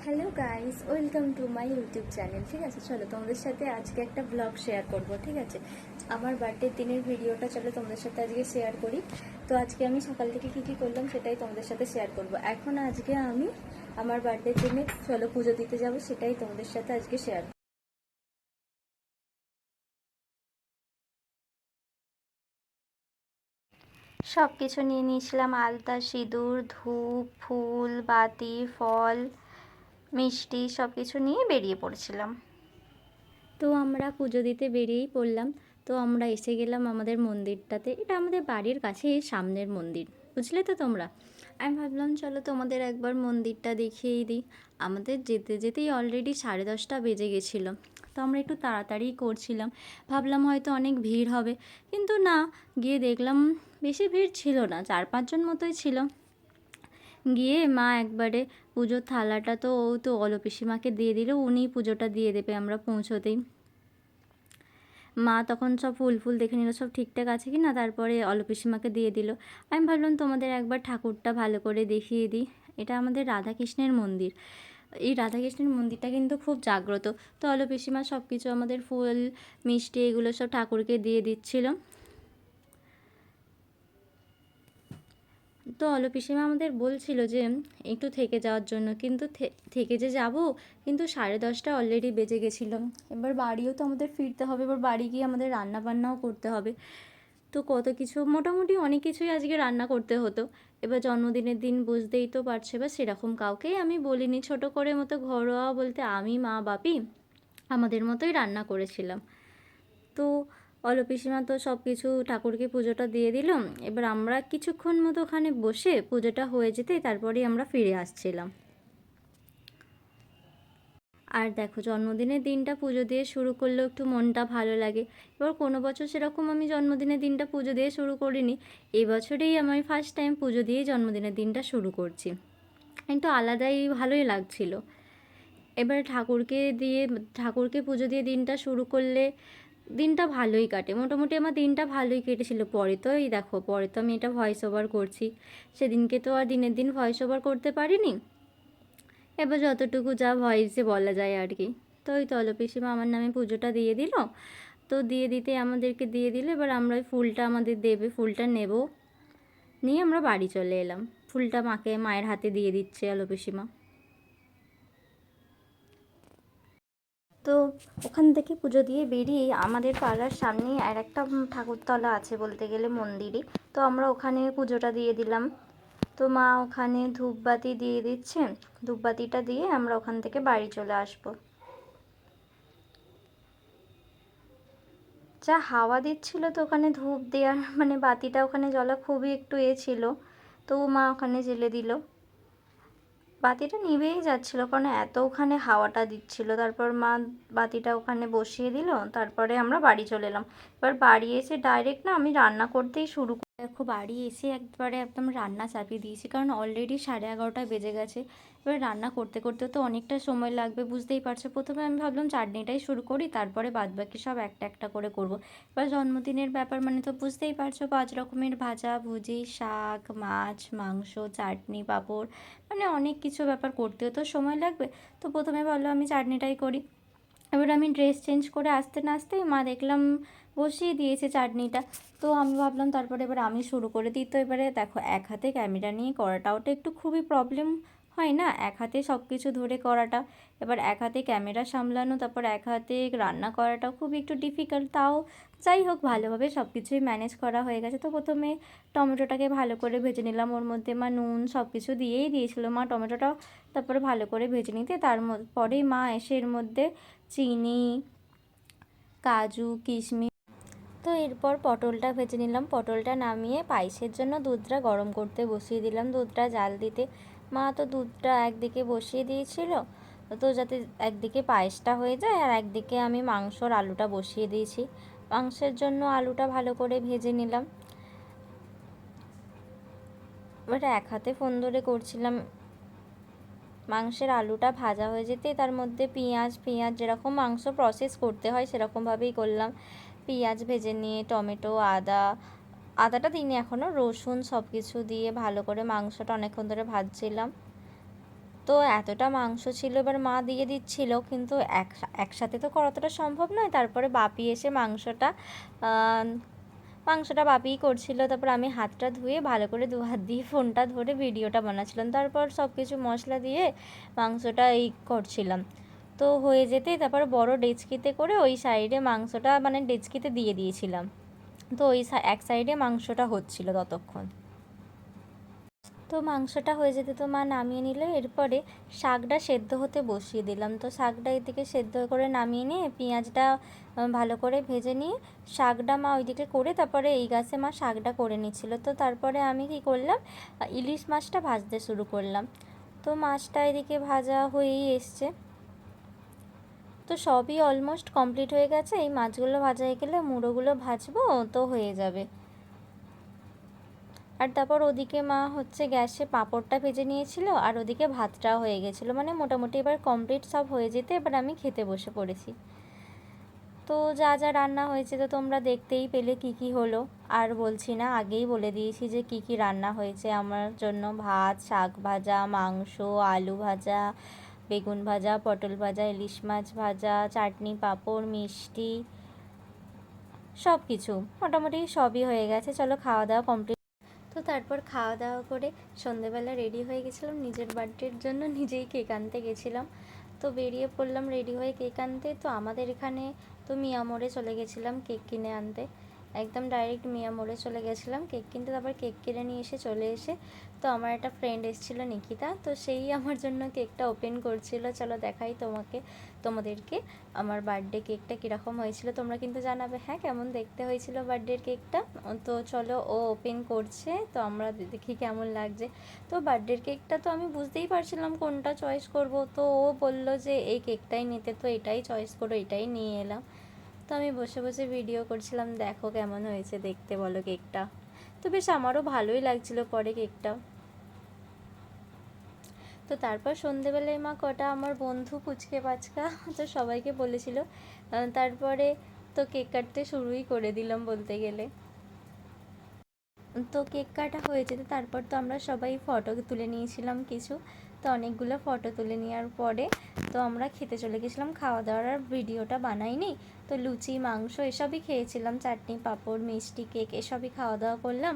Hello guys, welcome to my YouTube channel. ঠিক আছে, চলো তোমাদের সাথে আজকে একটা ব্লগ শেয়ার করব। ঠিক আছে, আমার বার্থডে দিনের ভিডিওটা চলো তোমাদের সাথে আজকে শেয়ার করি। তো আজকে আমি সকাল থেকে কী কী করলাম সেটাই তোমাদের সাথে শেয়ার করব। এখন আজকে আমি আমার বার্থডের দিনে চলো পুজো দিতে যাব, সেটাই তোমাদের সাথে আজকে শেয়ার। সব কিছু নিয়ে নিয়েছিলাম, আলতা, সিঁদুর, ধূপ, ফুল, বাতি, ফল, মিষ্টি, সব কিছু নিয়ে বেরিয়ে পড়েছিলাম। তো আমরা পুজো দিতে বেরিয়েই পড়লাম। তো আমরা এসে গেলাম আমাদের মন্দিরটাতে। এটা আমাদের বাড়ির কাছে সামনের মন্দির, বুঝলে তো তোমরা। আমি ভাবলাম চলো তোমাদের একবার মন্দিরটা দেখিয়েই দিই। আমাদের যেতে যেতেই অলরেডি 10:30 বেজে গেছিলো। তো আমরা একটু তাড়াতাড়ি করছিলাম, ভাবলাম হয়তো অনেক ভিড় হবে, কিন্তু না, গিয়ে দেখলাম বেশি ভিড় ছিল না, 4-5 জন মতোই ছিল। গিয়ে মা একবারে পুজোর থালাটা তো অলো পিসিমাকে দিয়ে দিল, উনি পুজোটা দিয়ে দেবে আমরা পৌঁছতেই। মা তখন সব ফুল দেখে নিল সব ঠিকঠাক আছে কি না, তারপরে অলো পিসিমাকে দিয়ে দিল। আমি ভাবলাম তোমাদের একবার ঠাকুরটা ভালো করে দেখিয়ে দিই। এটা আমাদের রাধাকৃষ্ণের মন্দির। এই রাধাকৃষ্ণের মন্দিরটা কিন্তু খুব জাগ্রত। তো অলো পিসিমা সব কিছু আমাদের ফুল, মিষ্টি এগুলো সব ঠাকুরকে দিয়ে দিচ্ছিল। তো অলো পিসিমা আমাদের বলছিল যে একটু থেকে যাওয়ার জন্য, কিন্তু থেকে যে যাব, কিন্তু 10:30 অলরেডি বেজে গেছিলো। এবার বাড়িও তো আমাদের ফিরতে হবে, এবার বাড়ি গিয়ে আমাদের রান্না বান্নাও করতে হবে। তো কত কিছু, মোটামুটি অনেক কিছুই আজকে রান্না করতে হতো। এবার জন্মদিনের দিন বুঝতেই তো পারছে, বা সেরকম কাউকেই আমি বলিনি, ছোট করে মতো ঘরোয়া বলতে আমি, মা, বাপি আমাদের মতোই রান্না করেছিলাম। তো অলো পিসিমা তো সব কিছু ঠাকুরকে পুজোটা দিয়ে দিল। এবার আমরা কিছুক্ষণ মতো ওখানে বসে পুজোটা হয়ে যেতেই তারপরেই আমরা ফিরে আসছিলাম। আর দেখো, জন্মদিনের দিনটা পুজো দিয়ে শুরু করলেও একটু মনটা ভালো লাগে। এবার কোনো বছর সেরকম আমি জন্মদিনের দিনটা পুজো দিয়ে শুরু করিনি, এই বছরেই আমি ফার্স্ট টাইম পুজো দিয়ে জন্মদিনের দিনটা শুরু করছি। একটু আলাদাই ভালোই লাগছিল। এবার ঠাকুরকে পুজো দিয়ে দিনটা শুরু করলে দিনটা ভালোই কাটে, মোটামুটি আমার দিনটা ভালোই কেটেছিল। পরে তো আমি এটা ভয়েস ওভার করছি, সেদিনকে তো আর দিনের দিন ভয়েস ওভার করতে পারিনি। এবার যতটুকু যা ভয়েসে বলা যায় আর কি। তো ওই অলো পিসিমা আমার নামে পুজোটা দিয়ে দিল। তো দিয়ে দিতে আমাদেরকে দিয়ে দিল, এবার আমরা ওই ফুলটা আমাদের দেবে, ফুলটা নেব, নিয়ে আমরা বাড়ি চলে এলাম। ফুলটা মায়ের হাতে দিয়ে দিচ্ছে অলো পিসিমা। তো ওখান থেকে পুজো দিয়ে বেরিয়ে আমাদের পাড়ার সামনেই আর একটা ঠাকুরতলা আছে বলতে গেলে, মন্দিরই। তো আমরা ওখানে পুজোটা দিয়ে দিলাম। তো মা ওখানে ধূপবাতি দিয়ে দিচ্ছে, ধূপবাতিটা দিয়ে আমরা ওখান থেকে বাড়ি চলে আসবো। যা হাওয়া দিচ্ছিল, তো ওখানে ধূপ দেওয়ার বাতিটা ওখানে জ্বলা খুবই একটু ছিল। তো মা ওখানে জ্বেলে দিল, বাতিটা নিভেই যাচ্ছিল কারণ এত ওখানে হাওয়াটা দিচ্ছিল। তারপর মা বাতিটা ওখানে বসিয়ে দিল, তারপরে আমরা বাড়ি চলে এলাম। এবার বাড়ি এসে ডাইরেক্ট না আমি রান্না করতেই শুরু করি। দেখো, বাড়ি এসে একবারে একদম রান্না চাপিয়ে দিয়েছি, কারণ অলরেডি 11:30 বেজে গেছে। এবার রান্না করতে করতে তো অনেকটা সময় লাগবে, বুঝতেই পারছো। প্রথমে আমি ভাবলাম চাটনিটাই শুরু করি, তারপরে বাদবাকি সব একটা একটা করে করব। এবার জন্মদিনের ব্যাপার তো বুঝতেই পারছো, 5 রকমের ভাজা ভুজি, শাক, মাছ, মাংস, চাটনি, পাঁপড়, অনেক কিছু ব্যাপার, করতেও তো সময় লাগবে। তো প্রথমে ভাবলাম আমি চাটনিটাই করি। এবার আমি ড্রেস চেঞ্জ করে আসতে না আসতেই মা দেখলাম বসিয়ে দিয়েছে চাটনিটা। তো আমি ভাবলাম তারপরে এবার আমি শুরু করে দিই। তো এবারে দেখো, এক হাতে ক্যামেরা নিয়ে করাটাও তো একটু খুবই প্রবলেম হয় না, এক হাতে সব কিছু ধরে করাটা। এবার এক হাতে ক্যামেরা সামলানো, তারপর এক হাতে রান্না করাটাও খুব একটু ডিফিকাল্ট। তাও যাই হোক, ভালোভাবে সব কিছুই ম্যানেজ করা হয়ে গেছে। তো প্রথমে টমেটোটাকে ভালো করে ভেজে নিলাম, ওর মধ্যে মা নুন সব কিছু দিয়েই দিয়েছিলো মা টমেটোটা। তারপরে ভালো করে ভেজে নিতে পরেই মা এসে এর মধ্যে চিনি, কাজু, কিশমিশ, তো এরপর পটলটা ভেজে নিলাম। পটলটা নামিয়ে পায়েসের জন্য দুধটা গরম করতে বসিয়ে দিলাম, দুধটা জাল দিতে। মা তো দুধটা একদিকে বসিয়ে দিয়েছিল, তো যাতে একদিকে পায়েসটা হয়ে যায়, আর একদিকে আমি মাংসর আলুটা বসিয়ে দিয়েছি। মাংসের জন্য আলুটা ভালো করে ভেজে নিলাম। এবার এক হাতে ফোন ধরে করছিলাম। মাংসের আলুটা ভাজা হয়ে যেতে তার মধ্যে পেঁয়াজ যেরকম মাংস প্রসেস করতে হয় সেরকমভাবেই করলাম। পেঁয়াজ ভেজে নিয়ে টমেটো, আদাটা দিইনি এখনও, রসুন সব কিছু দিয়ে ভালো করে মাংসটা অনেকক্ষণ ধরে ভাজছিলাম। তো এতটা মাংস ছিল, এবার মা দিয়ে দিচ্ছিল, কিন্তু একসাথে তো করা অতটা সম্ভব নয়। তারপরে বাপি এসে মাংসটা বাপিই করছিল। তারপর আমি হাতটা ধুয়ে ভালো করে দু হাত দিয়ে ফোনটা ধরে ভিডিওটা বানাচ্ছিলাম। তারপর সব কিছু মশলা দিয়ে মাংসটা করছিলাম। তো হয়ে যেতেই তারপর বড় ডেচকিতে করে ওই সাইডে মাংসটা মানে ডেচকিতে দিয়ে দিয়েছিলাম। তো ওই এক সাইডে মাংসটা হচ্ছিল ততক্ষণ। তো মাংসটা হয়ে যেতে তো মা নামিয়ে নিল। এরপরে শাকটা সেদ্ধ হতে বসিয়ে দিলাম। তো শাকটা এদিকে সেদ্ধ করে নামিয়ে নিয়ে পেঁয়াজটা ভালো করে ভেজে নিয়ে শাকটা মা ওইদিকে করে তারপরে এই গাছে মা শাকটা করে নিচ্ছিল। তো তারপরে আমি কি করলাম, ইলিশ মাছটা ভাজতে শুরু করলাম। তো মাছটা এদিকে ভাজা হয়েই এসছে। তো সবই অলমোস্ট কমপ্লিট হয়ে গেছে। এই মাছগুলো ভাজা হয়ে গেলে মুড়োগুলো ভাজবো, তো হয়ে যাবে। আর তারপর ওদিকে মা হচ্ছে গ্যাসে পাঁপড়টা ভেজে নিয়েছিল, আর ওদিকে ভাতটাও হয়ে গেছিলো। মানে মোটামুটি এবার কমপ্লিট সব হয়ে যেতে এবার আমি খেতে বসে পড়েছি। তো যা যা রান্না হয়েছে তো তোমরা দেখতেই পেলে কি কি হলো। আর বলছি না, আগেই বলে দিয়েছি যে কি কি রান্না হয়েছে আমার জন্য। ভাত, শাক ভাজা, মাংস, আলু ভাজা, বেগুন ভাজা, পটল ভাজা, ইলিশ মাছ ভাজা, চাটনি, পাঁপড়, মিষ্টি, সব কিছু মোটামুটি সবই হয়ে গেছে। চলো খাওয়া দাওয়া কমপ্লিট। তো তারপর খাওয়া দাওয়া করে সন্ধেবেলা রেডি হয়ে গেছিলাম নিজের বার্থডের জন্য। নিজেই কেক আনতে গেছিলাম। তো বেরিয়ে পড়লাম রেডি হয়ে কেক আনতে। তো আমাদের এখানে তো মিয়া মোড়ে চলে গেছিলাম কেক কিনে আনতে। একদম ডাইরেক্ট মিয়া মোড়ে চলে গেছিলাম কেক কিনতে। তারপর কেক কিনে নিয়ে চলে এসে তো আমার একটা ফ্রেন্ড এসেছিলো, নিকিতা। তো সেই আমার জন্য কেকটা ওপেন করছিল। চলো দেখাই তোমাদেরকে আমার বার্থডে কেকটা কীরকম হয়েছিল। তোমরা কিন্তু জানাবে হ্যাঁ কেমন দেখতে হয়েছিল বার্থডের কেকটা। তো চলো ও ওপেন করছে, তো আমরা দেখি কেমন লাগছে। তো বার্থডের কেকটা তো আমি বুঝতেই পারছিলাম কোনটা চয়েস করব। তো ও বলল যে এই কেকটাই নিতে, তো এটাই চয়েস করো, এটাই নিয়ে এলাম। তো আমি বসে বসে ভিডিও করছিলাম, দেখো কেমন হয়েছে দেখতে বলো কেকটা। তো বেশ আমারও ভালোই লাগছিল পরে কেকটা। তো তারপর সন্ধেবেলায় মা কটা আমার বন্ধু পুচকে পাচকা তো সবাইকে বলেছিল। তারপরে তো কেক কাটতে শুরুই করে দিলাম বলতে গেলে। তো কেক কাটা হয়ে যেতে তারপর তো আমরা সবাই ফটো তুলে নিয়েছিলাম কিছু। তো অনেকগুলো ফটো তুলে নেওয়ার পরে তো আমরা খেতে চলে গেছিলাম। খাওয়া দাওয়ার আর ভিডিওটা বানাইনি। তো লুচি, মাংস এসবই খেয়েছিলাম, চাটনি, পাঁপড়, মিষ্টি, কেক এসবই খাওয়া দাওয়া করলাম।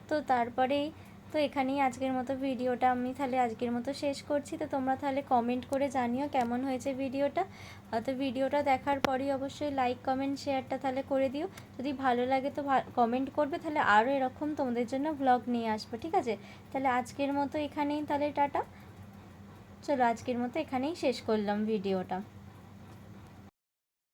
তো তারপরেই তো এখানেই আজকের মতো ভিডিওটা আমি তাহলে আজকের মতো শেষ করছি। তো তোমরা তাহলে কমেন্ট করে জানিও কেমন হয়েছে ভিডিওটা। তো ভিডিওটা দেখার পরেই অবশ্যই লাইক, কমেন্ট, শেয়ারটা তাহলে করে দিও। যদি ভালো লাগে তো কমেন্ট করবে, তাহলে আরও এরকম তোমাদের জন্য ব্লগ নিয়ে আসবো, ঠিক আছে? তাহলে আজকের মতো এখানেই তাহলে টাটা। চলো আজকের মতো এখানেই শেষ করলাম ভিডিওটা।